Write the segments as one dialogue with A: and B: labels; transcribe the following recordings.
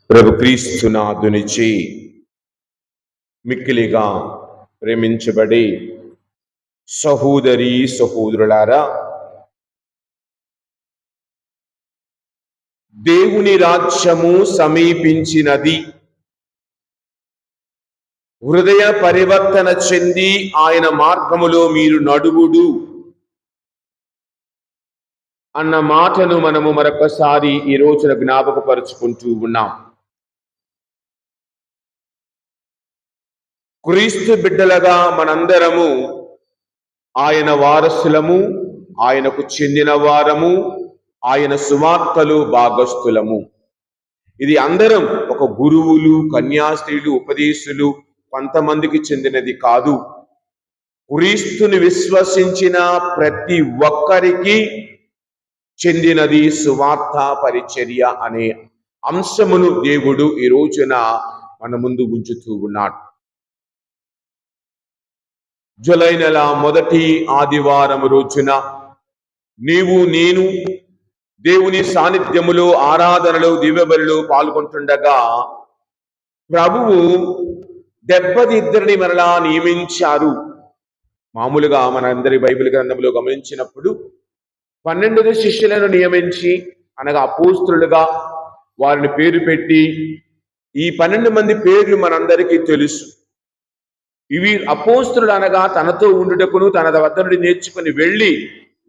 A: ప్రభు క్రీస్తునాథునిచే మిక్కిలిగా ప్రేమించబడి సహోదరి సహోదరులారా, దేవుని రాజ్యము సమీపించినది. హృదయ పరివర్తన చెంది ఆయన మార్గములో మీరు నడువుడు అన్న మాటను మనము మరొకసారి ఈ రోజున జ్ఞాపకపరుచుకుంటూ ఉన్నాం. క్రీస్తు బిడ్డలుగా మనందరము ఆయన వారసులము, ఆయనకు చెందిన వారము, ఆయన సువార్తలు భాగస్థులము. ఇది అందరం ఒక గురువులు, కన్యాస్త్రీలు, ఉపదేశులు కొంతమందికి చెందినది కాదు. క్రీస్తుని విశ్వసించిన ప్రతి ఒక్కరికి చెందినది సువార్త పరిచర్య అనే అంశమును దేవుడు ఈ రోజున మన ముందు ఉంచుతూ ఉన్నాడు. జూలై నెల మొదటి ఆదివారం రోజున నీవు నేను దేవుని సాన్నిధ్యములో, ఆరాధనలో, దివ్యబలిలో పాల్గొంటుండగా ప్రభువు 72 మరలా నియమించారు. మామూలుగా మనందరి బైబిల్ గ్రంథంలో గమనించినప్పుడు 12 శిష్యులను నియమించి, అనగా అపోస్తలులుగా వారిని పేరు పెట్టి, ఈ 12 మంది పేర్లు మనందరికీ తెలుసు. ఇవి అపోస్తలులు అనగా తనతో ఉండుటకును, తన వద్ద నుండి నేర్చుకుని వెళ్ళి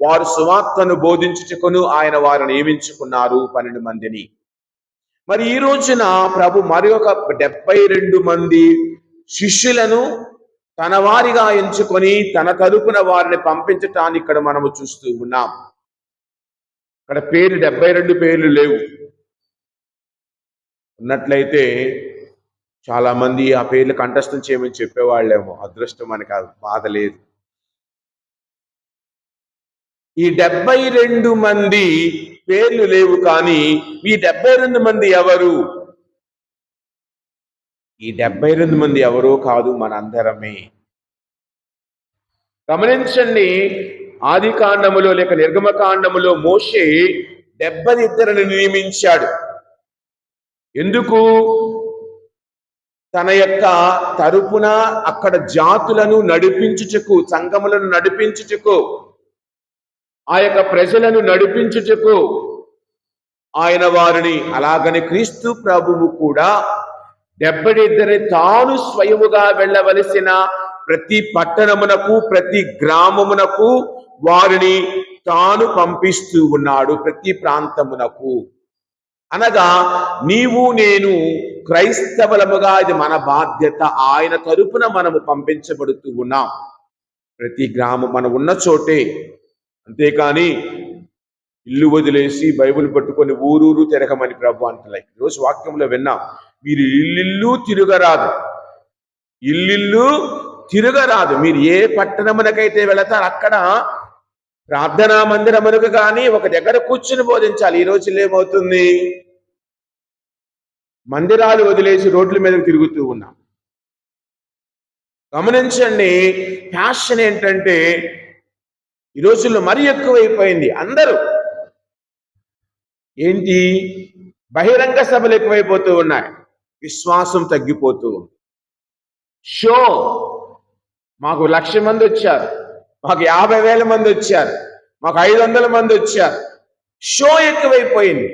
A: వారు సువార్తను బోధించుటకును ఆయన వారిని నియమించుకున్నారు 12 మందిని. మరి ఈ రోజున ప్రభు మరి ఒక 72 మంది శిష్యులను తన వారిగా ఎంచుకొని తన తరపున వారిని పంపించటాన్ని ఇక్కడ మనము చూస్తూ ఉన్నాం. ఇక్కడ 72 పేర్లు లేవు. ఉన్నట్లయితే చాలా మంది ఆ పేర్లు కంఠస్థం చేయమని చెప్పేవాళ్ళేమో. అదృష్టం అని కాదు, బాధ లేదు. ఈ 72 మంది పేర్లు లేవు, కానీ ఈ 72 మంది ఎవరు? ఈ 72 మంది ఎవరో కాదు, మనందరమే. గమనించండి, ఆది కాండములో లేక నిర్గమకాండములో మోషే 72 నియమించాడు. ఎందుకు? తన యొక్క తరపున అక్కడ జాతులను నడిపించుటకు, సంఘములను నడిపించుటకు, ఆ యొక్క ప్రజలను నడిపించుటకు ఆయన వారిని, అలాగని క్రీస్తు ప్రభువు కూడా 72 తాను స్వయముగా వెళ్ళవలసిన ప్రతి పట్టణమునకు, ప్రతి గ్రామమునకు వారిని తాను పంపిస్తూ ఉన్నాడు, ప్రతి ప్రాంతమునకు. అనగా నీవు నేను క్రైస్తవులముగా ఇది మన బాధ్యత. ఆయన తరపున మనము పంపించబడుతూ ఉన్నాం ప్రతి గ్రామం మనం ఉన్న చోటే. అంతేకాని ఇల్లు వదిలేసి బైబిల్ పట్టుకొని ఊరూరు తిరగమని ప్రభు అంటలే. ఈరోజు వాక్యంలో విన్నాం, మీరు ఇల్లు తిరగరాదు, ఇల్లు తిరగరాదు. మీరు ఏ పట్టణమునకైతే వెళతారు అక్కడ ప్రార్థనా మందిరమునకు కానీ ఒక దగ్గర కూర్చుని బోధించాలి. ఈ రోజుల్లో ఏమవుతుంది? మందిరాలు వదిలేసి రోడ్ల మీద తిరుగుతూ ఉన్నాం. గమనించండి, ఫ్యాషన్ ఏంటంటే ఈ రోజుల్లో మరీ ఎక్కువైపోయింది. అందరూ ఏంటి, బహిరంగ సభలు ఎక్కువైపోతూ ఉన్నాయి, విశ్వాసం తగ్గిపోతూ ఉంది. షో, మాకు 1,00,000 మంది వచ్చారు, మాకు 50,000 మంది వచ్చారు, మాకు 500 మంది వచ్చారు. షో ఎక్కువైపోయింది,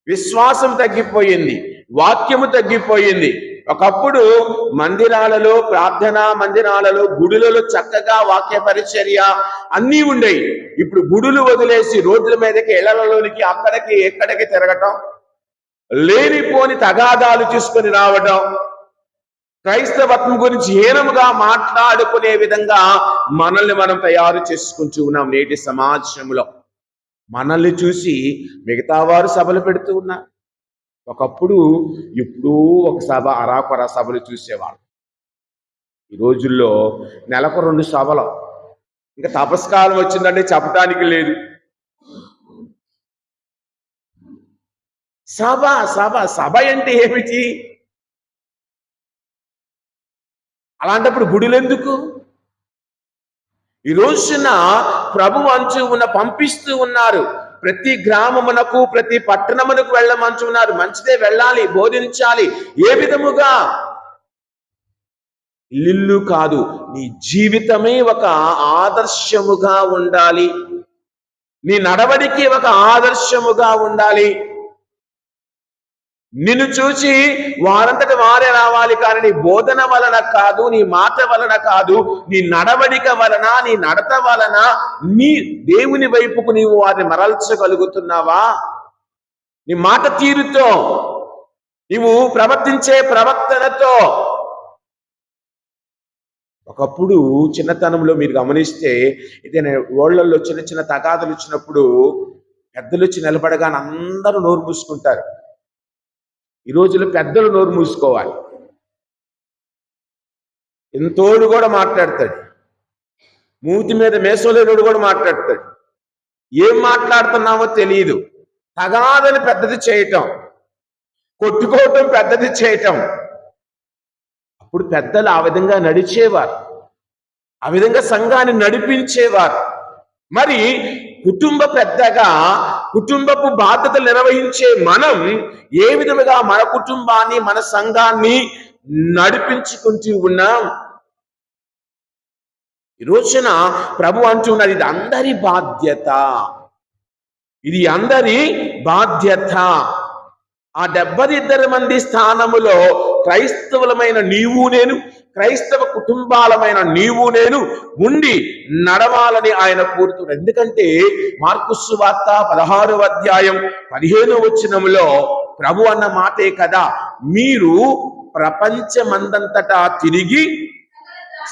A: విశ్వాసం తగ్గిపోయింది, వాక్యము తగ్గిపోయింది. ఒకప్పుడు మందిరాలలో, ప్రార్థనా మందిరాలలో, గుడులలో చక్కగా వాక్య పరిచర్య అన్నీ ఉండేవి. ఇప్పుడు గుడులు వదిలేసి రోడ్ల మీదకి, ఇళ్లలోనికి, అక్కడికి ఎక్కడికి తిరగటం, లేనిపోని తగాదాలు తీసుకొని రావడం, క్రైస్తవత్వం గురించి హీనముగా మాట్లాడుకునే విధంగా మనల్ని మనం తయారు చేసుకుంటూ ఉన్నాం. నేటి సమాజంలో మనల్ని చూసి మిగతా వారు సభలు పెడుతూ ఉన్నారు. ఒకప్పుడు ఎప్పుడూ ఒక సభ, అరాకొర సభలు చూసేవాళ్ళు. ఈ రోజుల్లో నెలకు 2 సభలు. ఇంకా తపస్కాలం వచ్చిందంటే చెప్పటానికి లేదు. సభ సభ సభ అంటే ఏమిటి? అలాంటప్పుడు గుడులు ఎందుకు? ఈ రోజున ప్రభు అంచు ఉన్న పంపిస్తూ ఉన్నారు. ప్రతి గ్రామమునకు ప్రతి పట్టణమునకు వెళ్ళమంటున్నారు. మంచిదే, వెళ్ళాలి, బోధించాలి. ఏ విధముగా? ఇల్లు కాదు, నీ జీవితమే ఒక ఆదర్శముగా ఉండాలి. నీ నడవడికి ఒక ఆదర్శముగా ఉండాలి. నిన్ను చూసి వారంతట వారే రావాలి, కానీ నీ బోధన వలన కాదు, నీ మాట వలన కాదు, నీ నడవడిక వలన, నీ నడత వలన నీ దేవుని వైపుకు నీవు వారిని మరల్చగలుగుతున్నావా? నీ మాట తీరుతో, నీవు ప్రవర్తించే ప్రవర్తనతో. ఒకప్పుడు చిన్నతనంలో మీరు గమనిస్తే ఇదే ఓళ్లలో చిన్న చిన్న తగాదులు వచ్చినప్పుడు పెద్దలు వచ్చి నిలబడగానే అందరూ నోరు మూసుకుంటారు. ఈ రోజుల్లో పెద్దలు నోరు మూసుకోవాలి. ఎంతోడు కూడా మాట్లాడతాడు, మూతి మీద మేసోలేనుడు కూడా మాట్లాడతాడు. ఏం మాట్లాడుతున్నామో తెలియదు. తగాదని పెద్దది చేయటం, కొట్టుకోవటం పెద్దది చేయటం. అప్పుడు పెద్దలు ఆ విధంగా నడిచేవారు, ఆ విధంగా సంఘాన్ని నడిపించేవారు. మరి కుటుంబ పెద్దగా కుటుంబపు బాధ్యతలు నిర్వహించే మనం ఏ విధముగా మన కుటుంబాన్ని, మన సంఘాన్ని నడిపించుకుంటూ ఉన్నాం? ఈ రోజున ప్రభు అంటున్నాడు, ఇది అందరి బాధ్యత, ఇది అందరి బాధ్యత. ఆ 72 మంది స్థానములో క్రైస్తవులమైన నీవు నేను, క్రైస్తవ కుటుంబాలమైన నీవు నేను ఉండి నడవాలని ఆయన కోరుతున్నాడు. ఎందుకంటే మార్కు సువార్త 16వ అధ్యాయం 15వ వచనములో ప్రభు అన్న మాటే కదా, మీరు ప్రపంచమందంతటా తిరిగి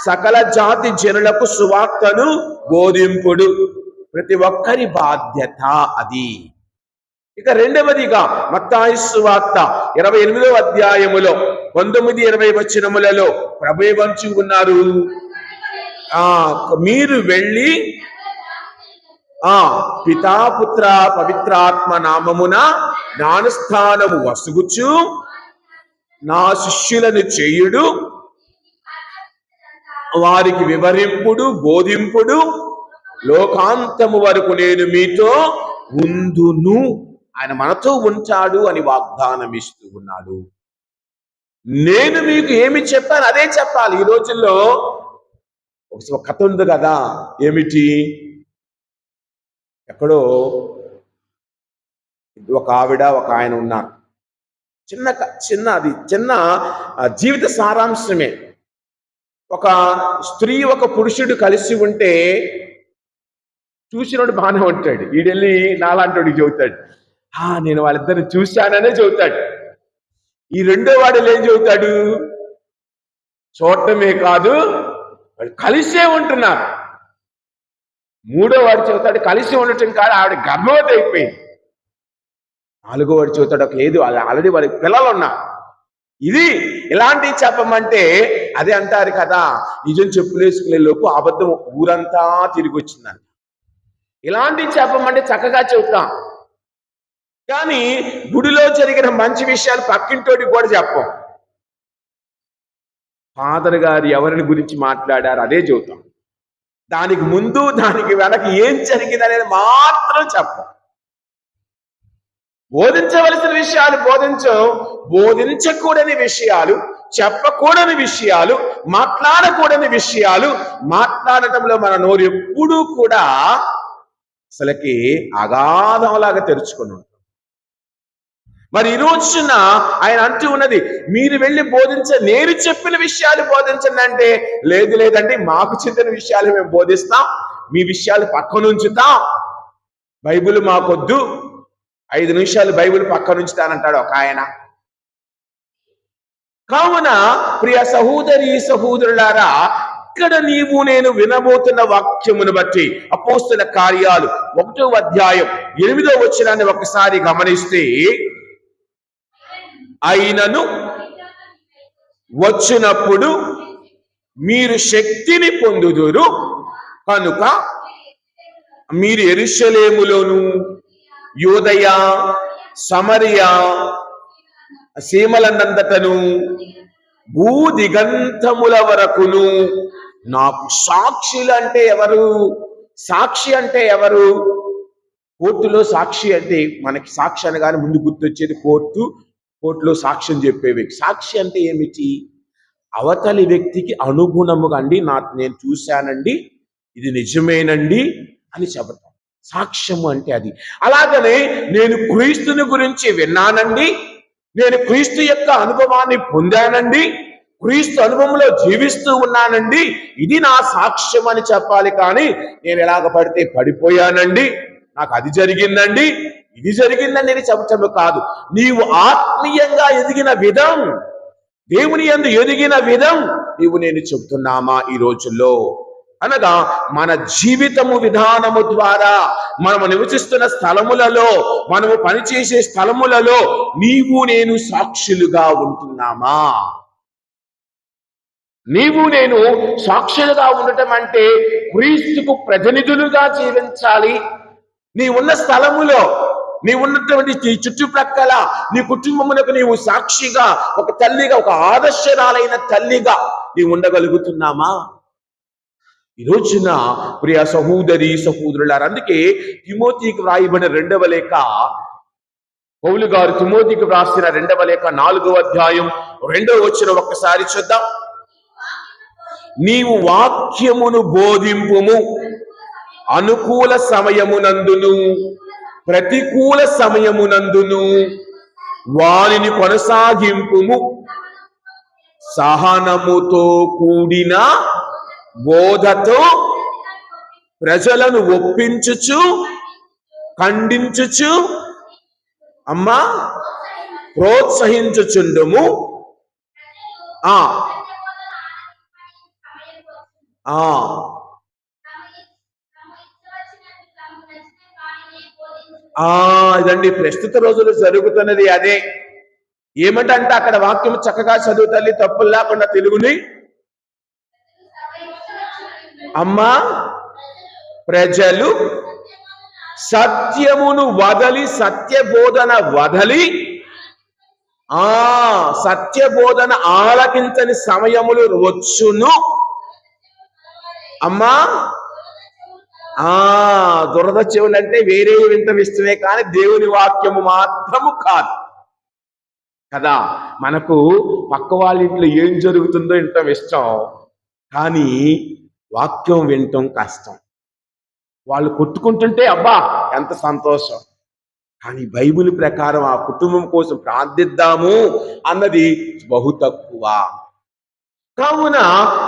A: సకల జాతి జనులకు సువార్తను బోధింపుడు. ప్రతి ఒక్కరి బాధ్యత అది. ఇక రెండవదిగా మత్తయి సువార్త 28వ అధ్యాయములో 19-20 వచనములలో ప్రభు వంచి ఉన్నారు, మీరు వెళ్ళి పితా పుత్ర పవిత్రాత్మ నామమున జ్ఞానస్థానము వసుగుచు నా శిష్యులను చేయుడు, వారికి వివరింపుడు, బోధింపుడు, లోకాంతము వరకు నేను మీతో ఉందును. ఆయన మనతో ఉంటాడు అని వాగ్దానం ఇస్తూ ఉన్నాడు. నేను మీకు ఏమి చెప్పాను అదే చెప్పాలి. ఈ రోజుల్లో ఒక కథ ఉంది కదా, ఏమిటి? ఎక్కడో ఒక ఆవిడ ఒక ఆయన ఉన్నారు. చిన్న జీవిత సారాంశమే. ఒక స్త్రీ ఒక పురుషుడు కలిసి ఉంటే చూసినోడు బాగానే ఉంటాడు, ఈడెళ్ళి నాలాంటి చెబుతాడు, నేను వాళ్ళిద్దరిని చూశాననే చెబుతాడు. ఈ రెండో వాడు ఏం చెబుతాడు? చూడటమే కాదు, వాళ్ళు కలిసే ఉంటున్నారు. మూడో వాడు చెబుతాడు కలిసి ఉండటం కాదు, ఆవిడ గర్భవతి అయిపోయింది. నాలుగో వాడు చెబుతాడు లేదు, ఆల్రెడీ వాళ్ళకి పిల్లలు ఉన్నారు. ఇది ఇలాంటివి చెప్పమంటే అదే అంటారు కదా, నిజం చెప్పులేసుకునే లోపు అబద్ధం ఊరంతా తిరిగి వచ్చిందంట. ఇలాంటివి చెప్పమంటే చక్కగా చెబుతాం, కానీ గుడిలో జరిగిన మంచి విషయాలు పక్కింటోడికి కూడా చెప్పం. ఫాదర్ గారు ఎవరిని గురించి మాట్లాడారు అదే చెబుతాం. దానికి ముందు దానికి వెనక ఏం జరిగింది అనేది మాత్రం చెప్పం. బోధించవలసిన విషయాలు బోధించకూడని విషయాలు, చెప్పకూడని విషయాలు, మాట్లాడకూడని విషయాలు మాట్లాడటంలో మన నోరు ఎప్పుడూ కూడా అసలుకి అగాధంలాగా తెరుచుకొని ఉంటాం. మరి ఈ రోజున ఆయన అంటూ ఉన్నది, మీరు వెళ్ళి నేను చెప్పిన విషయాలు బోధించండి అంటే, లేదండి మాకు చెందిన విషయాలు మేము బోధిస్తాం, మీ విషయాలు పక్కనుంచుతాం, బైబిల్ మాకొద్దు, 5 నిమిషాలు బైబిల్ పక్కనుంచుతానంటాడు ఒక ఆయన. కావున ప్రియ సహోదరి సహోదరులారా, ఇక్కడ నీవు నేను వినబోతున్న వాక్యమును బట్టి అపోస్తల కార్యాలు 1వ అధ్యాయం 8వ వచనాన్ని ఒకసారి గమనిస్తే, అయినను వచ్చినప్పుడు మీరు శక్తిని పొందుదురు, కనుక మీరు యెరూషలేములోను యూదయ సమరయ సీమలనంతటను భూదిగంతముల వరకును నాకు సాక్షి అంటే ఎవరు? కోర్టులో సాక్షి అంటే మనకి సాక్షి అనగానే ముందు గుర్తొచ్చేది కోర్టులో సాక్ష్యం చెప్పే వ్యక్తి. సాక్షి అంటే ఏమిటి? అవతలి వ్యక్తికి అనుగుణముగా అండి నేను చూశానండి, ఇది నిజమేనండి అని చెప్పటం సాక్ష్యము అంటే అది. అలాగనే నేను క్రీస్తుని గురించి విన్నానండి, నేను క్రీస్తు యొక్క అనుభవాన్ని పొందానండి, క్రీస్తు అనుభవంలో జీవిస్తూ ఉన్నానండి, ఇది నా సాక్ష్యం అని చెప్పాలి. కానీ నేను ఎలాగ పడితే పడిపోయానండి, నాకు అది జరిగిందండి, ఇది జరిగిందని నేను చెప్పటము కాదు. నీవు ఆత్మీయంగా ఎదిగిన విధం, దేవుని యందు ఎదిగిన విధం నేను చెబుతున్నామా ఈ రోజుల్లో? అనగా మన జీవితము విధానము ద్వారా, మనము నివసిస్తున్న స్థలములలో, మనము పనిచేసే స్థలములలో నీవు నేను సాక్షులుగా ఉంటున్నామా? నీవు నేను సాక్షులుగా ఉండటం అంటే క్రీస్తుకు ప్రతినిధులుగా జీవించాలి. నీ ఉన్న స్థలములో, నీ ఉన్నటువంటి చుట్టుప్రక్కల నీ కుటుంబమునకు నీవు సాక్షిగా, ఒక తల్లిగా, ఒక ఆదర్శరాలైన తల్లిగా నీవు ఉండగలుగుతున్నామా? ఈ రోజున ప్రియ సహోదరి సహోదరులారా, అందుకే తిమోతికి వ్రాయబడిన 2వ లేఖ, పౌలు గారు తిమోతికి వ్రాసిన 2వ లేఖ 4వ అధ్యాయం 2వ వచనం ఒక్కసారి చూద్దాం. నీవు వాక్యమును బోధింపుము, అనుకూల సమయమునందును ప్రతికూల సమయమునందును వారిని కొనసాగింపుము, సహనముతో కూడిన బోధతో ప్రజలను ఒప్పించుచు ఖండించుచు అమ్మా ప్రోత్సహించుచుండుము. ఇదండి ప్రస్తుత రోజులు జరుగుతున్నది అదే. ఏమిటంటే అక్కడ వాక్యం చక్కగా చదువు తల్లి, తప్పులు లేకుండా తెలుగుని. అమ్మా ప్రజలు సత్యమును వదలి, సత్యబోధన వదలి, సత్యబోధన ఆలకించని సమయములు వచ్చును. అమ్మా దురద చెవులు అంటే వేరే వింటవిస్తుమే కానీ దేవుని వాక్యము మాత్రము కాదు కదా. మనకు పక్క వాళ్ళ ఇంట్లో ఏం జరుగుతుందో వింటం ఇష్టం, కానీ వాక్యం వినటం కష్టం. వాళ్ళు కొట్టుకుంటుంటే అబ్బా ఎంత సంతోషం, కానీ బైబిల్ ప్రకారం ఆ కుటుంబం కోసం ప్రార్థిద్దాము అన్నది బహు తక్కువ. కావున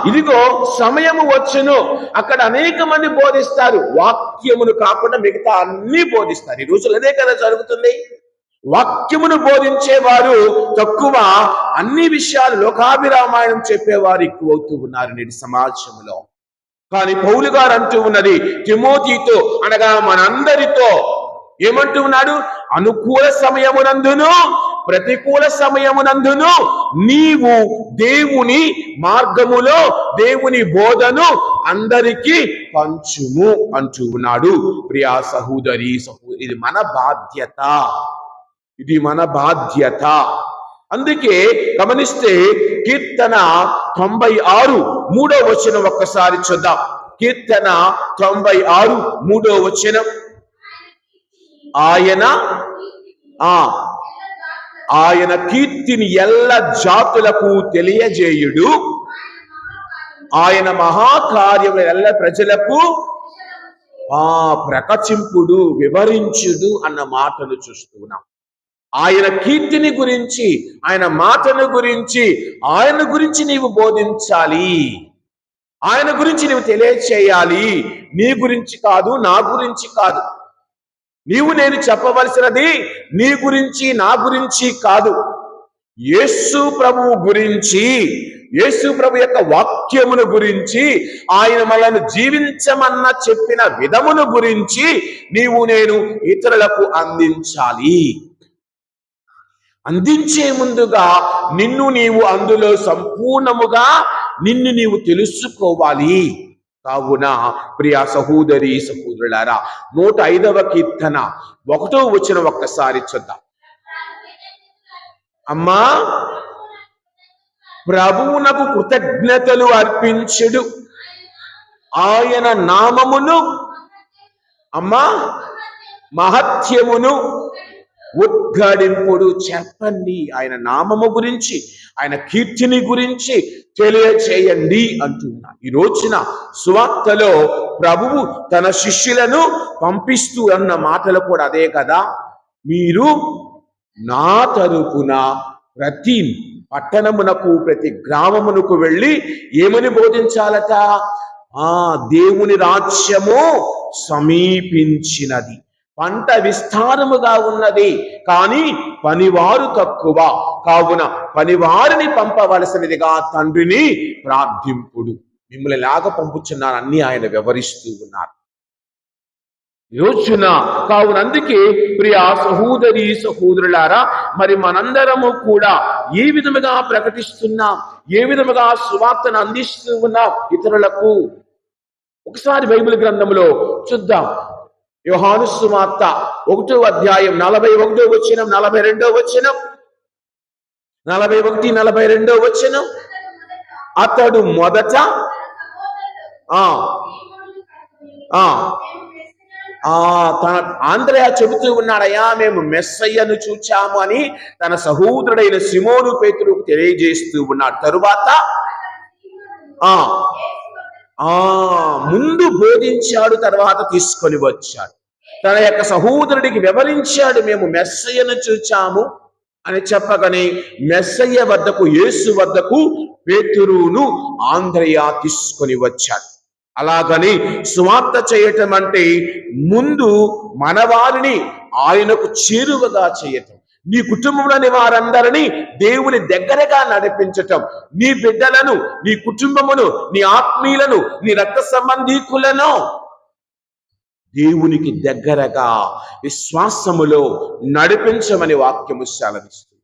A: ఇదిగో సమయము వచ్చును, అక్కడ అనేక మంది బోధిస్తారు, వాక్యమును కాకుండా మిగతా అన్ని బోధిస్తారు. ఈ రోజులు అదే కదా జరుగుతుంది. వాక్యమును బోధించేవారు తక్కువ, అన్ని విషయాలు లోకాభిరామాయణం చెప్పేవారు ఎక్కువ అవుతూ ఉన్నారు నేటి సమాజంలో. కానీ పౌలు గారు అంటూ ఉన్నది తిమోతితో, అనగా మనందరితో ఏమంటూ ఉన్నాడు? అనుకూల సమయమునందును ప్రతికూల సమయమునందును నీవు దేవుని మార్గములో దేవుని బోధను అందరికీ పంచుము అంటూ ఉన్నాడు. ప్రియా సహోదరి ఇది మన బాధ్యత, ఇది మన బాధ్యత. అందుకే గమనిస్తే కీర్తన 96 3వ వచనం ఒక్కసారి చూద్దాం. కీర్తన 96 3వ వచనం. ఆయన కీర్తిని ఎల్ల జాతులకు తెలియజేయుడు, ఆయన మహాకార్యములు ఎల్ల ప్రజలకు ప్రకటింపుడు, వివరించుడు అన్న మాటలు చూస్తున్నాం. ఆయన కీర్తిని గురించి, ఆయన మాటను గురించి, ఆయన గురించి నీవు బోధించాలి, ఆయన గురించి నీవు తెలియచేయాలి. నీ గురించి కాదు, నా గురించి కాదు. నీవు నేను చెప్పవలసినది నీ గురించి, నా గురించి కాదు, యేసు ప్రభువు గురించి, యేసు ప్రభు యొక్క వాక్యమును గురించి, ఆయన మనల్ని జీవించమన్న చెప్పిన విధమును గురించి నీవు నేను ఇతరులకు అందించాలి. అందించే ముందుగా నిన్ను నీవు అందులో సంపూర్ణముగా నిన్ను నీవు తెలుసుకోవాలి. కావున ప్రియా సహోదరి సహోదరులారా, 105వ కీర్తన 1వ వచనం ఒక్కసారి చూద్దాం. అమ్మా ప్రభువునకు కృతజ్ఞతలు అర్పించుడు, ఆయన నామమును మహత్యమును ఉద్ఘాటింపుడు. చెప్పండి, ఆయన నామము గురించి, ఆయన కీర్తిని గురించి తెలియచేయండి అంటున్నా. ఈ రోజున సువార్తలో ప్రభువు తన శిష్యులను పంపిస్తూ అన్న మాటలు కూడా అదే కదా. మీరు నా తరపున ప్రతి పట్టణమునకు ప్రతి గ్రామమునకు వెళ్ళి ఏమని బోధించాలట? దేవుని రాజ్యము సమీపించినది, పంట విస్తారముగా ఉన్నది, కానీ పనివారు తక్కువ, కావున పనివారిని పంపవలసినదిగా తండ్రిని ప్రార్థింపుడు. మిమ్మల్ని లాగా పంపుచున్నాను అన్ని ఆయన వివరిస్తూ ఉన్నారు రోజున. కావున అందుకే ప్రియ సహోదరి సహోదరులారా, మరి మనందరము కూడా ఏ విధముగా ప్రకటిస్తున్నాం, ఏ విధముగా సువార్తను అందిస్తూ ఉన్నాం ఇతరులకు? ఒకసారి బైబిల్ గ్రంథంలో చూద్దాం. యోహాను సువార్త 1వ అధ్యాయం 41వ వచనం, 42వ వచనం, 41, 42వ వచనం. అతడు మొదట తన ఆంద్రయ చెబుతూ ఉన్నాడయ్యా, మేము మెస్సయ్యను చూచాము అని తన సహోదరుడైన సిమోను పేతురుకు తెలియజేస్తూ ఉన్నాడు. తరువాత ముందు బోధించాడు, తర్వాత తీసుకొని వచ్చాడు. తన యొక్క సహోదరుడికి వివరించాడు, మేము మెస్సయ్యను చూచాము అని చెప్పగానే మెస్సయ్య వద్దకు, యేసు వద్దకు పేతురును ఆంద్రయ తీసుకొని వచ్చాడు. అలాగని సువార్త చేయటం అంటే ముందు మనవారిని ఆయనకు చేరువగా చేయటం, నీ కుటుంబంలోని వారందరినీ దేవుని దగ్గరగా నడిపించటం, నీ బిడ్డలను, నీ కుటుంబమును, నీ ఆత్మీయులను, నీ రక్త సంబంధీకులను దేవునికి దగ్గరగా విశ్వాసములో నడిపించమని వాక్యము సెలవిస్తుంది.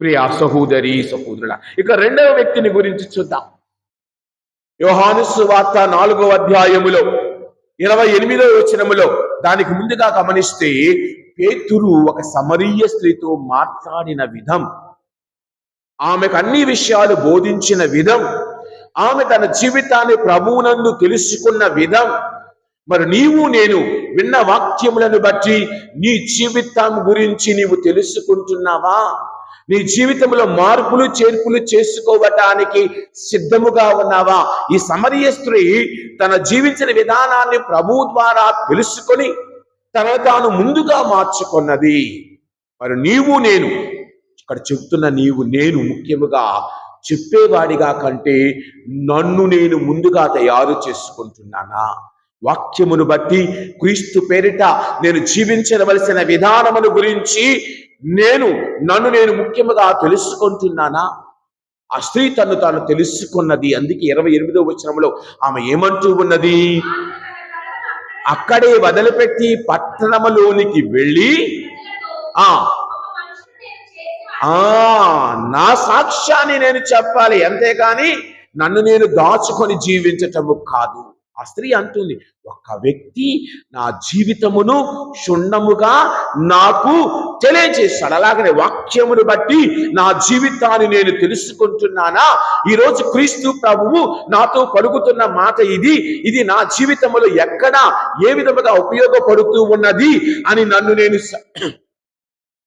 A: ప్రియ సహోదరి సహోదరుల, ఇక రెండవ వ్యక్తిని గురించి చూద్దాం. యోహాను సువార్త 4వ అధ్యాయములో 28వ వచనములో, దానికి ముందుగా గమనిస్తే పేతురు ఒక సమరీయ స్త్రీతో మాట్లాడిన విధం, ఆమెకు అన్ని విషయాలు బోధించిన విధం, ఆమె తన జీవితాన్ని ప్రభువునందు తెలుసుకున్న విధం, మరి నీవు నేను విన్న వాక్యములను బట్టి నీ జీవితం గురించి నీవు తెలుసుకుంటున్నావా? నీ జీవితంలో మార్పులు చేర్పులు చేసుకోవటానికి సిద్ధముగా ఉన్నావా? ఈ సమరీయ స్త్రీ తన జీవించిన విధానాన్ని ప్రభువు ద్వారా తెలుసుకొని తనను తాను ముందుగా మార్చుకున్నది. మరి నీవు నేను, ఇక్కడ చెప్తున్న నీవు నేను ముఖ్యముగా చెప్పేవాడిగా కంటే నన్ను నేను ముందుగా తయారు చేసుకుంటున్నానా? వాక్యమును బట్టి క్రీస్తు పేరిట నేను జీవించవలసిన విధానమును గురించి నన్ను నేను ముఖ్యముగా తెలుసుకుంటున్నానా? ఆ స్త్రీ తను తాను తెలుసుకున్నది. అందుకే 28వ వచనంలో ఆమె ఏమంటూ ఉన్నది? అక్కడే వదిలిపెట్టి పట్టణములోనికి వెళ్ళి నా సాక్ష్యాన్ని నేను చెప్పాలి, అంతేగాని నన్ను నేను దాచుకొని జీవించటము కాదు. ఆ స్త్రీ అంటుంది, ఒక వ్యక్తి నా జీవితమును క్షుణ్ణముగా నాకు తెలియజేశాడు. అలాగనే వాక్యమును బట్టి నా జీవితాన్ని నేను తెలుసుకుంటున్నానా? ఈరోజు క్రీస్తు ప్రభువు నాతో పలుకుతున్న మాట ఇది నా జీవితంలో ఎక్కడ ఏ విధముగా ఉపయోగపడుతూ ఉన్నది అని నన్ను నేను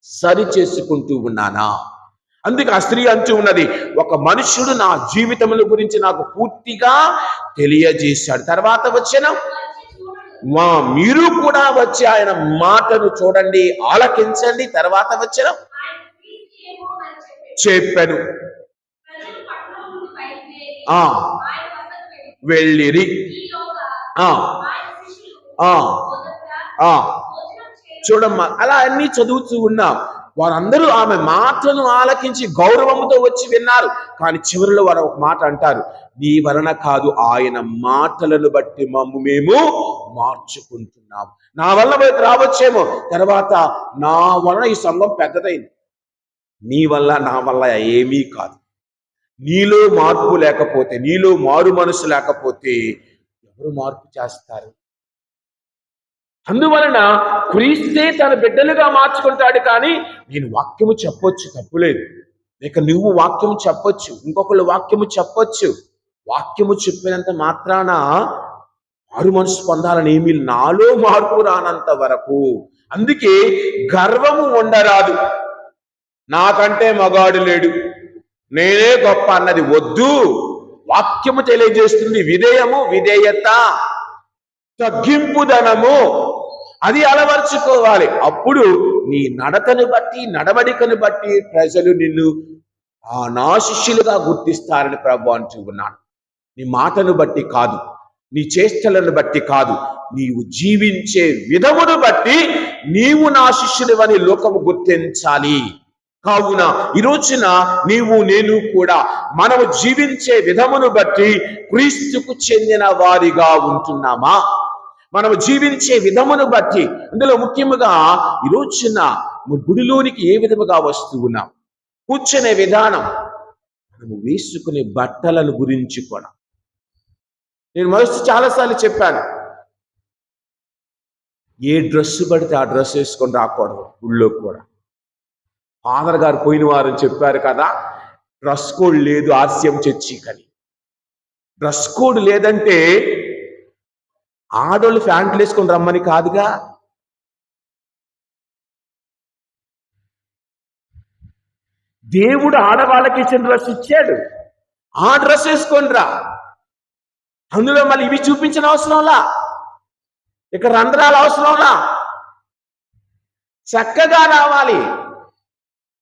A: సరి చేసుకుంటూ ఉన్నానా? అందుకే ఆ స్త్రీ అంటూ ఉన్నది, ఒక మనుషుడు నా జీవితముల గురించి నాకు పూర్తిగా తెలియజేశాడు. తర్వాత వచ్చిన మీరు కూడా వచ్చి ఆయన మాటను చూడండి, ఆలకించండి. తర్వాత వచ్చిన చెప్పాను, వెళ్ళిరి. చూడమ్మా, అలా అన్ని చదువుతూ ఉన్నాం. వారందరూ ఆమె మాటలను ఆలకించి గౌరవంతో వచ్చి విన్నారు. కానీ చివరిలో వారు ఒక మాట అంటారు, నీ వలన కాదు, ఆయన మాటలను బట్టి మేము మార్చుకుంటున్నాం. నా వల్ల రావచ్చేమో, తర్వాత నా వలన ఈ సంఘం పెద్దదైంది, నీ వల్ల నా వల్ల ఏమీ కాదు. నీలో మార్పు లేకపోతే, నీలో మారు మనసు లేకపోతే ఎవరు మార్పు చేస్తారు? అందువలన క్రీస్తే తన బిడ్డలుగా మార్చుకుంటాడు. కానీ నేను వాక్యము చెప్పొచ్చు, తప్పులేదు. లేక నువ్వు వాక్యము చెప్పొచ్చు, ఇంకొకళ్ళు వాక్యము చెప్పొచ్చు. వాక్యము చెప్పినంత మాత్రాన మారు మనసు పొందాలని ఏమీ నాలో మార్పు రానంత వరకు. అందుకే గర్వము ఉండరాదు. నాకంటే మగాడు లేడు, నేనే గొప్ప అన్నది వద్దు. వాక్యము తెలియజేస్తుంది విధేయము, విధేయత, తగ్గింపుదనము, అది అలవర్చుకోవాలి. అప్పుడు నీ నడకను బట్టి, నడవడికను బట్టి ప్రజలు నిన్ను నా శిష్యులుగా గుర్తిస్తారని ప్రభు అంటూ ఉన్నాడు. నీ మాటను బట్టి కాదు, నీ చేష్టలను బట్టి కాదు, నీవు జీవించే విధమును బట్టి నీవు నా శిష్యుడివని లోకము గుర్తించాలి. కావున ఈ రోజున నీవు నేను కూడా మనము జీవించే విధమును బట్టి క్రీస్తుకు చెందిన వారిగా ఉంటున్నామా? మనము జీవించే విధమును బట్టి, అందులో ముఖ్యముగా ఈ రోజున గుడిలోనికి ఏ విధముగా వస్తూ ఉన్నాం, కూర్చునే విధానం, మనము వేసుకునే బట్టలను గురించి కూడా నేను మొదటి చాలాసార్లు చెప్పాను. ఏ డ్రెస్సు పడితే ఆ డ్రెస్ వేసుకొని రాకూడదు. గుళ్ళో కూడా ఫాదర్ గారు పోయిన వారం చెప్పారు కదా, డ్రెస్ కోడ్ లేదు ఆర్సిఎం చర్చికని. డ్రెస్ కోడ్ లేదంటే ఆడోళ్ళు ప్యాంట్లు వేసుకొని రమ్మని కాదుగా. దేవుడు ఆడవాళ్ళకి ఇచ్చిన డ్రెస్ ఇచ్చాడు, ఆ డ్రెస్ వేసుకొని రా. అందులో మళ్ళీ ఇవి చూపించిన అవసరంలా, ఇక రంధ్రాల అవసరంలా, చక్కగా రావాలి,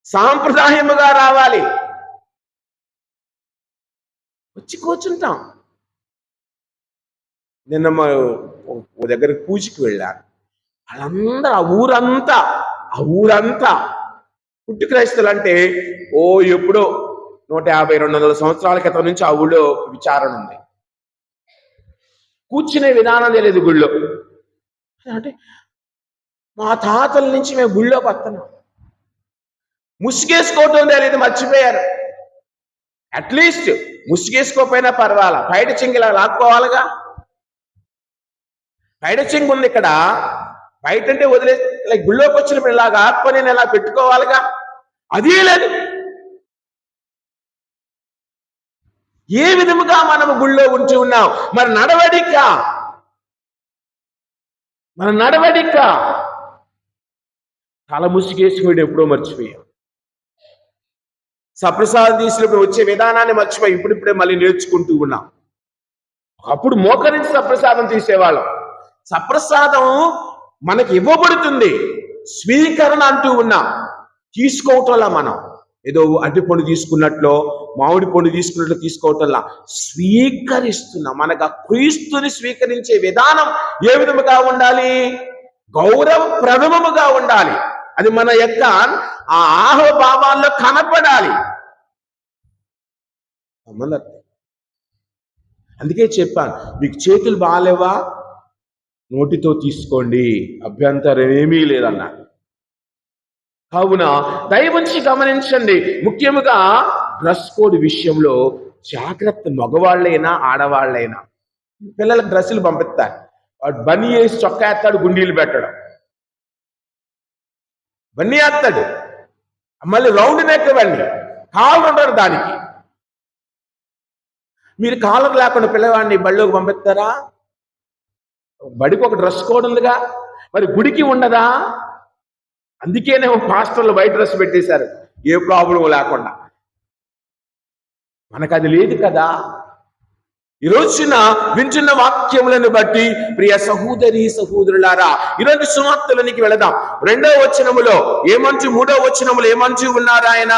A: సాంప్రదాయముగా రావాలి. వచ్చి కూర్చుంటాం. నిన్న మా దగ్గర పూజకి వెళ్ళాను. వాళ్ళందరూ ఆ ఊరంతా పుట్టి క్రైస్తవులు అంటే ఎప్పుడో 150-200 సంవత్సరాల క్రితం నుంచి ఆ ఊళ్ళో విచారణ ఉంది. కూర్చునే విధానం తెలియదు గుళ్ళో. అంటే మా తాతల నుంచి మేము గుళ్ళోకి వస్తున్నాం. ముసుగేసుకోవటం తెలియదు, మర్చిపోయారు. అట్లీస్ట్ ముసుగేసుకోపోయినా పర్వాలా, బయట చెంగిలా లాక్కోవాలిగా. బయట చెంగు ఉంది ఇక్కడ, బయట అంటే వదిలే గుళ్ళోకి వచ్చినప్పుడు ఇలాగా ఆత్మ నేను ఎలా పెట్టుకోవాలిగా, అదీ లేదు. ఏ విధముగా మనము గుళ్ళో ఉంచి ఉన్నాం? మన నడవడిక తల ముసుగేసుకుని ఎప్పుడో మర్చిపోయాం. సప్రసాదం తీసినప్పుడు వచ్చే విధానాన్ని మర్చిపోయి ఇప్పుడిప్పుడే మళ్ళీ నేర్చుకుంటూ ఉన్నాం. అప్పుడు మోకరించి సప్రసాదం తీసేవాళ్ళం. సప్రసాదం మనకి ఇవ్వబడుతుంది, స్వీకరణ అంటూ ఉన్నాం. తీసుకోవటంలా మనం ఏదో అరటి పండు తీసుకున్నట్లో, మామిడి పండు తీసుకున్నట్లు తీసుకోవటంలా స్వీకరిస్తున్నాం. మనకు ఆ క్రీస్తుని స్వీకరించే విధానం ఏ విధముగా ఉండాలి? గౌరవప్రదముగా ఉండాలి. అది మన యొక్క ఆ ఆహభావాల్లో కనపడాలి. అందుకే చెప్పాను, మీకు చేతులు బాగాలేవా, నోటితో తీసుకోండి, అభ్యంతరం ఏమీ లేదన్నా. కావున దయవుంచి గమనించండి, ముఖ్యముగా డ్రెస్ కోడ్ విషయంలో జాగ్రత్త. మగవాళ్ళైనా ఆడవాళ్ళైనా పిల్లలకు డ్రెస్సులు పంపిస్తారు, వాడు బన్నీ వేసి చొక్కా ఎత్తాడు, గుండీలు పెట్టడం, బన్నీ వేస్తాడు, మళ్ళీ రౌండ్ నెక్ బన్నీ, కాలర్ ఉంటారు దానికి. మీరు కాలర్ లేకుండా పిల్లవాడిని బడిలోకి పంపిస్తారా? బడికి ఒక డ్రెస్ కోడ్ ఉందిగా, మరి గుడికి ఉండదా? అందుకేనేమో పాస్టర్లు వైట్ డ్రెస్ పెట్టేశారు, ఏ ప్రాబ్లం లేకుండా. మనకు అది లేదు కదా. ఈ రోజున వింటున్న వాక్యములను బట్టి ప్రియ సహోదరి సహోదరులారా, ఈరోజు సువార్తలోనికి వెళదాం. 2వ వచనములో ఏమంటూ, 3వ వచనములో ఏమంటూ ఉన్నారు ఆయన?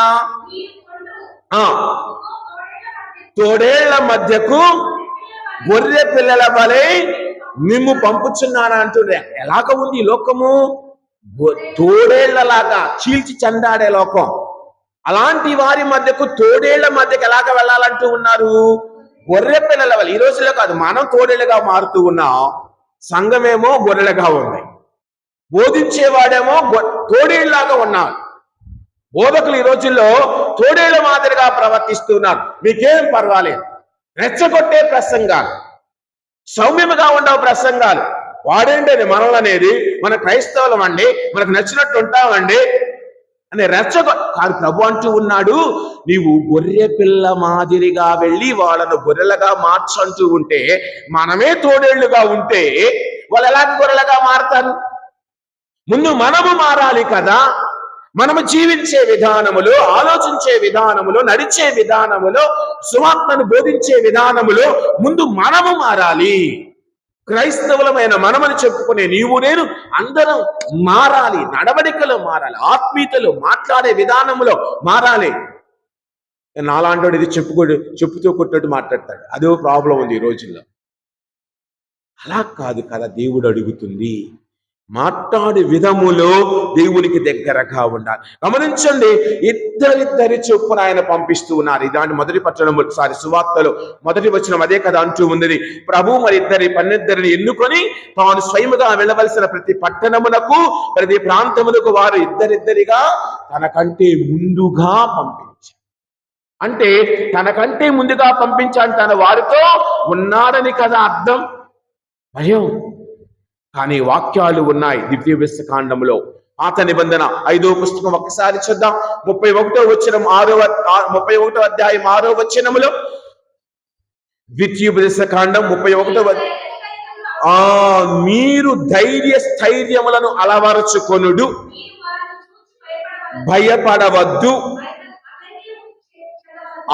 A: తోడేళ్ల మధ్యకు గొర్రె పిల్లల వలె మిమ్ము పంపుచున్నాను అంటుండే. ఎలాగ ఉంది ఈ లోకము? తోడేళ్లలాగా చీల్చి చండాడే లోకం. అలాంటి వారి మధ్యకు, తోడేళ్ల మధ్యకు ఎలాగ వెళ్ళాలంటూ ఉన్నారు? గొర్రె పిల్లల వల్ల. ఈ రోజుల్లో కాదు, మనం తోడేళ్లుగా మారుతూ ఉన్నాం, సంఘమేమో గొర్రెలుగా ఉంది, బోధించేవాడేమో తోడేళ్లాగా ఉన్నారు. బోధకులు ఈ రోజుల్లో తోడేళ్ల మాదిరిగా ప్రవర్తిస్తున్నారు. మీకేం పర్వాలేదు, రెచ్చగొట్టే ప్రసంగాలు, సౌమ్యముగా ఉండవు ప్రసంగాలు. వాడేంటది మనల్ని అనేది, మన క్రైస్తవులం అండి, మనకు నచ్చినట్టు ఉంటామండి, అని కాదు. ప్రభు అంటూ ఉన్నాడు, నీవు గొర్రె పిల్ల మాదిరిగా వెళ్ళి వాళ్ళను గొర్రెలుగా మార్చంటూ ఉంటే, మనమే తోడేళ్లుగా ఉంటే వాళ్ళు ఎలాంటి గొర్రెలుగా మారతారు? ముందు మనము మారాలి కదా. మనము జీవించే విధానములో, ఆలోచించే విధానములో, నడిచే విధానములో, సువార్తను బోధించే విధానములో ముందు మనము మారాలి. క్రైస్తవులమైన మనమని చెప్పుకునే నీవు నేను అందరం మారాలి. నడవడికలో మారాలి, ఆత్మీయతలో, మాట్లాడే విధానములో మారాలి. నాలాంటి ఇది చెప్పుతూ కొట్టట్టు మాట్లాడతాడు. అదో ప్రాబ్లం ఉంది ఈ రోజుల్లో. అలా కాదు కదా దేవుడు అడుగుతుంది. మాట్లాడే విధములో దేవునికి దగ్గరగా ఉండాలి. గమనించండి, ఇద్దరిద్దరి చొప్పున ఆయన పంపిస్తూ ఉన్నారు. ఇదాన్ని మొదటి పట్టణం ఒకసారి సువార్తలో మొదటి వచనం అదే కదా అంటూ ఉంది. ప్రభు మరి 12 ఎన్నుకొని తాను స్వయముగా వెళ్ళవలసిన ప్రతి పట్టణమునకు, ప్రతి ప్రాంతమునకు వారు ఇద్దరిద్దరిగా తనకంటే ముందుగా పంపించారు. అంటే తనకంటే ముందుగా పంపించాను, తన వారితో ఉన్నాడని కదా అర్థం. భయం కానీ వాక్యాలు ఉన్నాయి ద్వితీయ కాండంలో. పాత నిబంధన 5వ పుస్తకం ఒక్కసారి చూద్దాం. 31వ వచనం 31వ అధ్యాయం 6వ వచనములో, ద్వితీయ కాండం 31వ, మీరు ధైర్య స్థైర్యములను అలవరచుకొనుడు, భయపడవద్దు,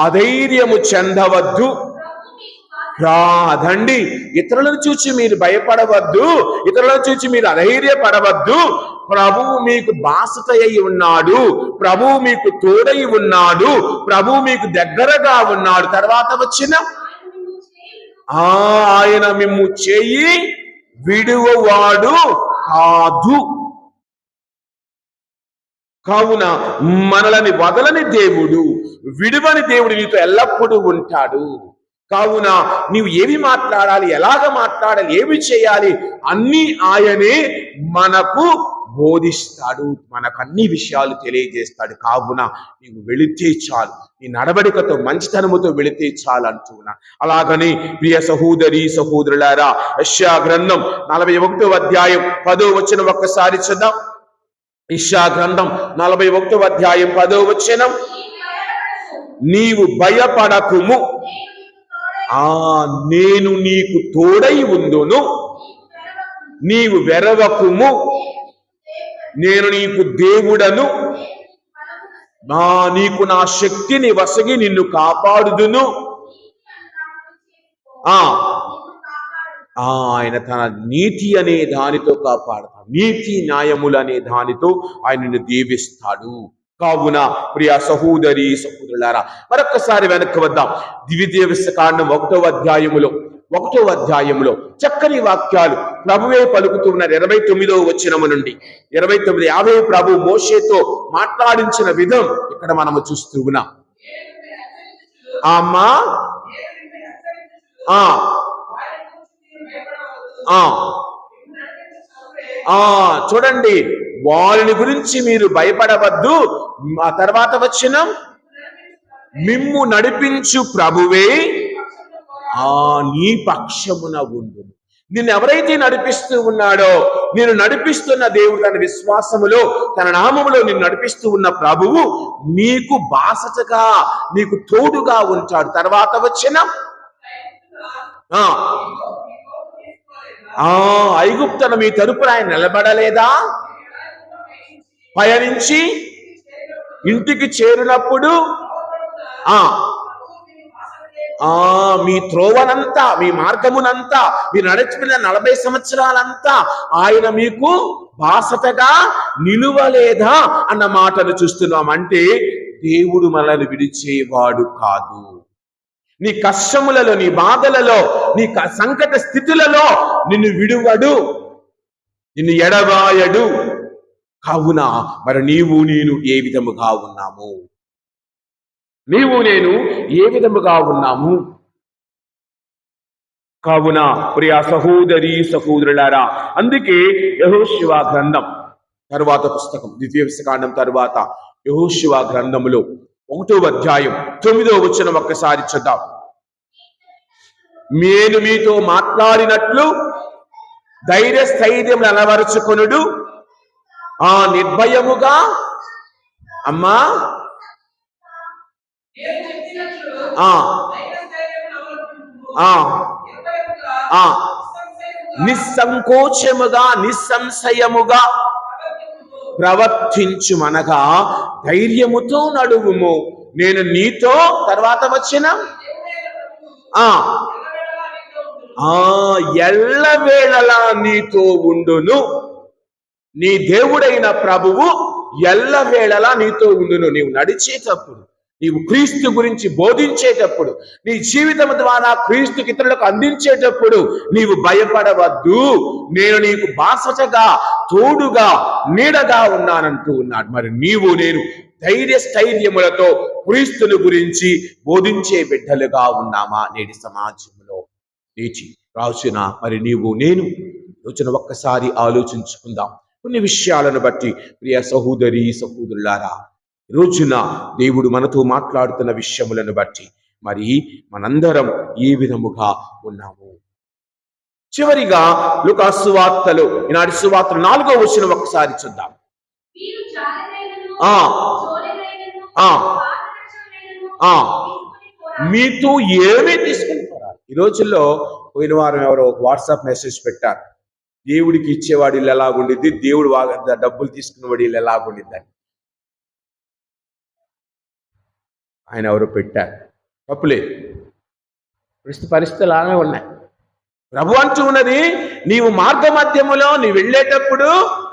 A: అధైర్యము చెందవద్దు. రాదండి, ఇతరులను చూచి మీరు భయపడవద్దు, ఇతరులను చూచి మీరు అధైర్యపడవద్దు. ప్రభువు మీకు బాసట అయి ఉన్నాడు, ప్రభువు మీకు తోడై ఉన్నాడు, ప్రభువు మీకు దగ్గరగా ఉన్నాడు. తర్వాత వచ్చిన ఆయన మిమ్ము చేయి విడువవాడు కాదు. కావున మనలని వదలని దేవుడు, విడువని దేవుడు నీతో ఎల్లప్పుడూ ఉంటాడు. కావున నీవు ఏమి మాట్లాడాలి, ఎలాగ మాట్లాడాలి, ఏమి చేయాలి అన్నీ ఆయనే మనకు బోధిస్తాడు, మనకు అన్ని విషయాలు తెలియజేస్తాడు. కావున నీవు వెళితే చాలు, నీ నడవడికతో మంచితనముతో వెళితే చాలు అంటున్నా. అలాగని ప్రియ సహోదరి సహోదరులారా, యెషయా గ్రంథం 41వ అధ్యాయం 10వ వచనం ఒక్కసారి చదువు. యెషయా గ్రంథం 41వ అధ్యాయం 10వ వచనం, నీవు భయపడకుము, నేను నీకు తోడై ఉందును, నీవు వెరవకుము, నేను నీకు దేవుడను, నీకు నా శక్తిని వసగి నిన్ను కాపాడుదును. ఆయన తన నీతి అనే దానితో కాపాడతాడు, నీతి న్యాయములు అనే దానితో ఆయన నిన్ను దీవిస్తాడు. కావున ప్రియ సహోదరి సహోదరులారా, మరొక్కసారి వెనక్కి వద్దాం. ద్వితీయ కాండం 1వ అధ్యాయంలో చక్కని వాక్యాలు ప్రభువే పలుకుతూ ఉన్నారు. 29వ వచనము నుండి 29:50 ప్రభు మోషేతో మాట్లాడించిన విధం ఇక్కడ మనము చూస్తూ ఉన్నాం. అమ్మా చూడండి, వారిని గురించి మీరు భయపడవద్దు. ఆ తర్వాత వచ్చిన మిమ్ము నడిపించు ప్రభువే నీ పక్షమున ఉండు. నిన్ను ఎవరైతే నడిపిస్తూ ఉన్నాడో, నేను నడిపిస్తున్న దేవుడు తన విశ్వాసములో, తన నామములో నిన్ను నడిపిస్తూ ఉన్న ప్రభువు నీకు బాసటగా, నీకు తోడుగా ఉంటాడు. తర్వాత వచ్చిన ఐగుప్తును మీ తరపున ఆయన నిలబడలేదా? పయనించి ఇంటికి చేరినప్పుడు మీ త్రోవనంతా, మీ మార్గమునంతా, మీరు నడిచిన 40 సంవత్సరాలంతా ఆయన మీకు బాసటగా నిలువలేదా అన్న మాటను చూస్తున్నాం. అంటే దేవుడు మనల్ని విడిచేవాడు కాదు. నీ కష్టములలో, నీ బాధలలో, నీ సంకట స్థితులలో నిన్ను విడువడు, నిన్ను ఎడబాయడు. కావున మరి నీవు నేను ఏ విధముగా ఉన్నాము? నీవు నేను ఏ విధముగా ఉన్నాము? కావున ప్రియ సహోదరి సహోదరులారా, అందుకే యెహోషువ గ్రంథం తరువాత పుస్తకం, ద్వితీయ కాండం తరువాత యెహోషువ గ్రంథములో 1వ అధ్యాయం 9వ వచనం ఒక్కసారి చదువు. నేను మీతో మాట్లాడినట్లు ధైర్య స్థైర్యం అలవరుచుకొనుడు, నిర్భయముగా అమ్మా ఆ ఆ ఆ నిస్సంకోచముగా నిస్సంశయముగా ప్రవర్తించుమనగా ధైర్యముతో నడువుము, నేను నీతో. తర్వాత వచ్చిన ఆ ఎల్లవేళలా నీతో ఉండును. నీ దేవుడైన ప్రభువు ఎల్లవేళలా నీతో ఉండును. నీవు నడిచేటప్పుడు, నీవు క్రీస్తు గురించి బోధించేటప్పుడు, నీ జీవితం ద్వారా క్రీస్తుకి ఇతరులకు అందించేటప్పుడు నీవు భయపడవద్దు, నేను నీకు బాసటగా తోడుగా నీడగా ఉన్నానంటూ ఉన్నాడు. మరి నీవు నేను ధైర్యస్థైర్యములతో క్రీస్తుని గురించి బోధించే బిడ్డలుగా ఉన్నామా నేటి సమాజంలో? లేచి రాసిన మరి నీవు నేను రోజున ఒక్కసారి ఆలోచించుకుందాం. కొన్ని విషయాలను బట్టి ప్రియ సహోదరి సహోదరులారా, రోజున దేవుడు మనతో మాట్లాడుతున్న విషయములను బట్టి మరి మనందరం ఏ విధముగా ఉన్నాము? చివరిగా లూకాసు సువార్తలో ఈనాటి సువార్త 4వ వచనం ఒకసారి చూద్దాం. మీతో ఏమీ తీసుకుని పోరాదు. ఈ రోజుల్లో పోయిన వారం ఎవరో వాట్సాప్ మెసేజ్ పెట్టారు, దేవుడికి ఇచ్చేవాడు ఇల్లు ఎలాగుండిద్ది, దేవుడు డబ్బులు తీసుకునేవాడు ఇల్లు ఎలాగుండిద్దని. ఆయన ఎవరు పెట్టారు, తప్పులేదు. పరిస్థితులు అలానే ఉన్నాయి. ప్రభు అంటూ ఉన్నది, నీవు మార్గ మధ్యములో నీ వెళ్ళేటప్పుడు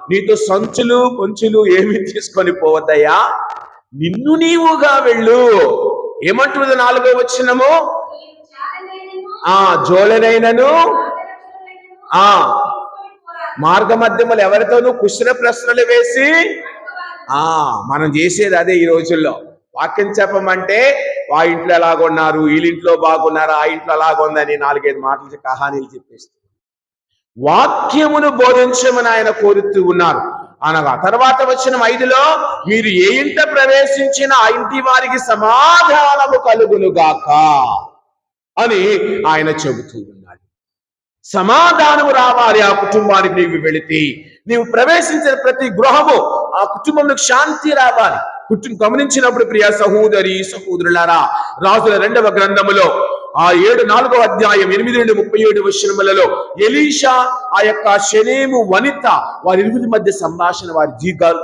A: నీతో సంచులు కొంచులు ఏమీ తీసుకొని పోవద్దయ్యా, నిన్ను నీవుగా వెళ్ళు. ఏమంటున్నది 4వ వచనము? జోలెనైనను మార్గ మధ్యములు ఎవరితోనూ కుశల ప్రశ్నలు వేసి మనం చేసేది అదే. ఈ రోజుల్లో వాక్యం చెప్పమంటే ఆ ఇంట్లో ఎలాగొన్నారు, వీళ్ళింట్లో బాగున్నారు, ఆ ఇంట్లో అలాగుందని 4-5 మాటలు కహానీలు చెప్పేస్తారు. వాక్యమును బోధించమని ఆయన కోరుతూ ఉన్నారు. అనగా తర్వాత వచ్చిన 5లో మీరు ఏ ఇంట ప్రవేశించిన ఆ ఇంటి వారికి సమాధానము కలుగునుగాక అని ఆయన చెబుతూ ఉన్నాడు. సమాధానము రావాలి ఆ కుటుంబానికి. నీవు వెళితే నీవు ప్రవేశించిన ప్రతి గృహము ఆ కుటుంబంలో శాంతి రావాలి. గమనించినప్పుడు ప్రియ సహోదరి సహోదరులారా, రాజుల 2వ గ్రంథములో ఆ 4వ అధ్యాయం 8-37 వచనములలో ఎలీషా ఆ యొక్క షెనేము వనిత వారిరువురి మధ్య సంభాషణ, వారి జీగాలు,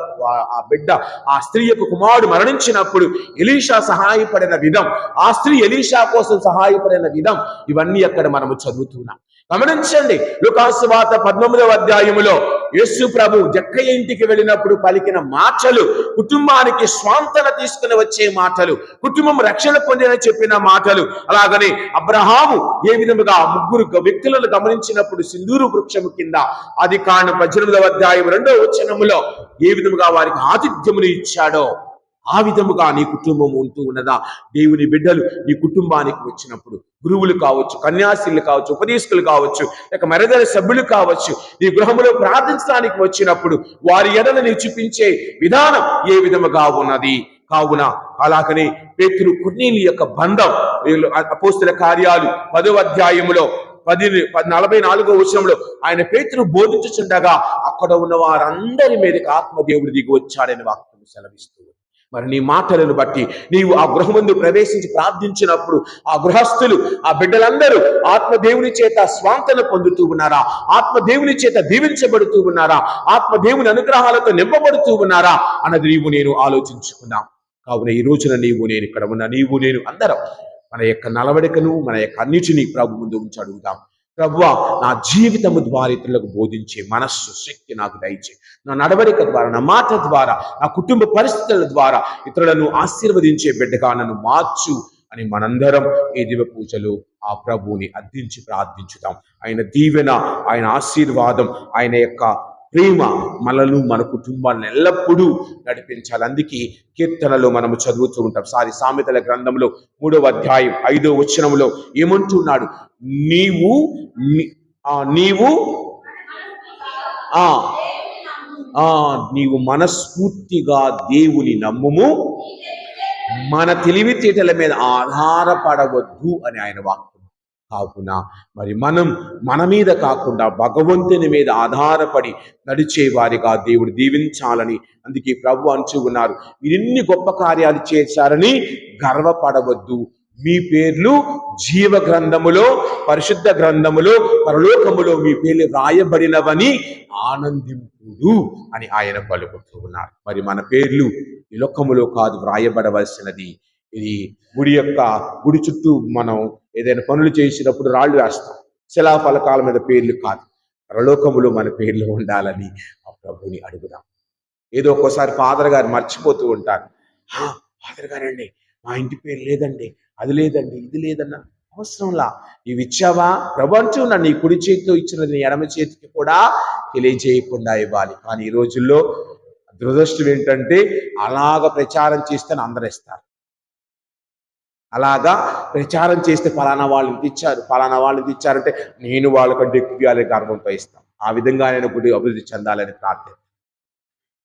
A: ఆ బిడ్డ ఆ స్త్రీ యొక్క కుమారుడు మరణించినప్పుడు ఎలీషా సహాయపడిన విధం, ఆ స్త్రీ ఎలీషా కోసం సహాయపడిన విధం, ఇవన్నీ అక్కడ మనము చదువుతున్నాం. గమనించండి, లూకాసు వార్త 19వ అధ్యాయములో యేసు ప్రభు జక్కయ్య ఇంటికి వెళ్ళినప్పుడు పలికిన మాటలు, కుటుంబానికి స్వాంతన తీసుకుని వచ్చే మాటలు, కుటుంబం రక్షణ పొందిన చెప్పిన మాటలు. అలాగనే అబ్రహాము ఏ విధముగా 3 వ్యక్తులను గమనించినప్పుడు సింధూరు వృక్షము కింద ఆదికాండం 18వ అధ్యాయం 2వ వచనములో ఏ విధముగా వారికి ఆతిథ్యమును ఇచ్చాడో ఆ విధముగా నీ కుటుంబం ఉంటూ ఉన్నదా? దేవుని బిడ్డలు నీ కుటుంబానికి వచ్చినప్పుడు, గురువులు కావచ్చు, కన్యాశీలు కావచ్చు, ఉపదేశకులు కావచ్చు, లేక మరదల సభ్యులు కావచ్చు, నీ గృహములో ప్రార్థించడానికి వచ్చినప్పుడు వారి ఎడల నీ చూపించే విధానం ఏ విధముగా ఉన్నది? కావున అలాగనే పేతురు కొర్నేలి యొక్క బంధం, అపోస్తల కార్యాలు 10వ అధ్యాయములో 44వ వచనంలో ఆయన పేతురు బోధించుచుండగా అక్కడ ఉన్న వారందరి మీదకి ఆత్మదేవుడు దిగి వచ్చాడని వాక్యం సెలవిస్తుంది. మరి నీ మాటలను బట్టి నీవు ఆ గృహమందు ప్రవేశించి ప్రార్థించినప్పుడు ఆ గృహస్థులు, ఆ బిడ్డలందరూ ఆత్మదేవుని చేత స్వాంతన పొందుతూ ఉన్నారా? ఆత్మదేవుని చేత దీవించబడుతూ ఉన్నారా? ఆత్మదేవుని అనుగ్రహాలతో నింపబడుతూ ఉన్నారా అన్నది నీవు నేను ఆలోచించుకున్నాం. కావున ఈ రోజున నీవు నేను ఇక్కడ ఉన్న నీవు నేను అందరం మన యొక్క నడవడికను, మన యొక్క అన్నిటిని ప్రభు ముందు ఉంచి అడుగుదాం. ప్రభువా, నా జీవితము ద్వారా ఇతరులకు బోధించే మనస్సు, శక్తి నాకు దయచే. నా నడవడిక ద్వారా, నా మాట ద్వారా, నా కుటుంబ పరిస్థితుల ద్వారా ఇతరులను ఆశీర్వదించే బిడ్డగా నన్ను మార్చు అని మనందరం ఈ దివ్య పూజలు ఆ ప్రభువుని అర్థించి ప్రార్థించుదాం. ఆయన దీవెన, ఆయన ఆశీర్వాదం, ఆయన యొక్క ప్రేమ మనను, మన కుటుంబాలను ఎల్లప్పుడూ నడిపించాలి. అందుకే కీర్తనలో మనము చదువుతూ ఉంటాం. సామెతల గ్రంథంలో 3వ అధ్యాయం 5వ వచనంలో ఏమంటున్నాడు? నీవు నీవు మనస్ఫూర్తిగా దేవుని నమ్ముము, మన తెలివితేటల మీద ఆధారపడవద్దు అని ఆయన వాక్యం. కావున మరి మనం మన మీద కాకుండా భగవంతుని మీద ఆధారపడి నడిచే వారిగా దేవుడు దీవించాలని అందుకే ప్రభు అంటూ ఉన్నారు, మీరు ఎన్ని గొప్ప కార్యాలు చేశారని గర్వపడవద్దు, మీ పేర్లు జీవ గ్రంథములో, పరిశుద్ధ గ్రంథములో, పరలోకములో మీ పేర్లు వ్రాయబడినవని ఆనందింపుడు అని ఆయన పలుకుతూ ఉన్నారు. మరి మన పేర్లు ఈ లోకములో కాదు వ్రాయబడవలసినది, ఇది గుడి చుట్టూ మనం ఏదైనా పనులు చేసినప్పుడు రాళ్ళు వేస్తాం, శిలాఫలకాల మీద పేర్లు కాదు, పరలోకములో మన పేర్లు ఉండాలని ఆ ప్రభుని అడుగుదాం. ఏదో ఒక్కోసారి ఫాదర్ గారు మర్చిపోతూ ఉంటారు, ఫాదర్ గారండి మా ఇంటి పేరు లేదండి, అది లేదండి, ఇది లేదన్న అవసరంలా, ఇవి ఇచ్చావా ప్రభు అంటున్నా, నీ కుడి చేతితో ఇచ్చిన నీ ఎడమ చేతికి కూడా తెలియజేయకుండా ఇవ్వాలి. కానీ ఈ రోజుల్లో దురదృష్టం ఏంటంటే అలాగ ప్రచారం చేస్తే అందరూ ఇస్తారు, అలాగా ప్రచారం చేస్తే ఫలానా వాళ్ళు ఇచ్చారు, ఫలానా వాళ్ళు ఇచ్చారంటే నేను వాళ్ళకంటే ఎక్కువ గర్వంతో ఇస్తాం. ఆ విధంగా ఆయన గుడి అభివృద్ధి చెందాలని ప్రార్థిద్దాం,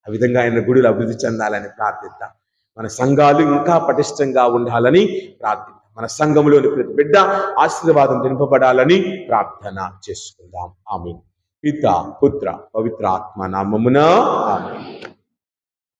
A: ఆ విధంగా ఆయన గుడిలో అభివృద్ధి చెందాలని ప్రార్థిద్దాం. మన సంఘాలు ఇంకా పటిష్టంగా ఉండాలని ప్రార్థిద్దాం. మన సంఘంలోని ప్రతి బిడ్డ ఆశీర్వాదం నింపబడాలని ప్రార్థన చేసుకుందాం. ఆమేన్. పిత పుత్ర పవిత్ర ఆత్మ నామమున ఆమేన్.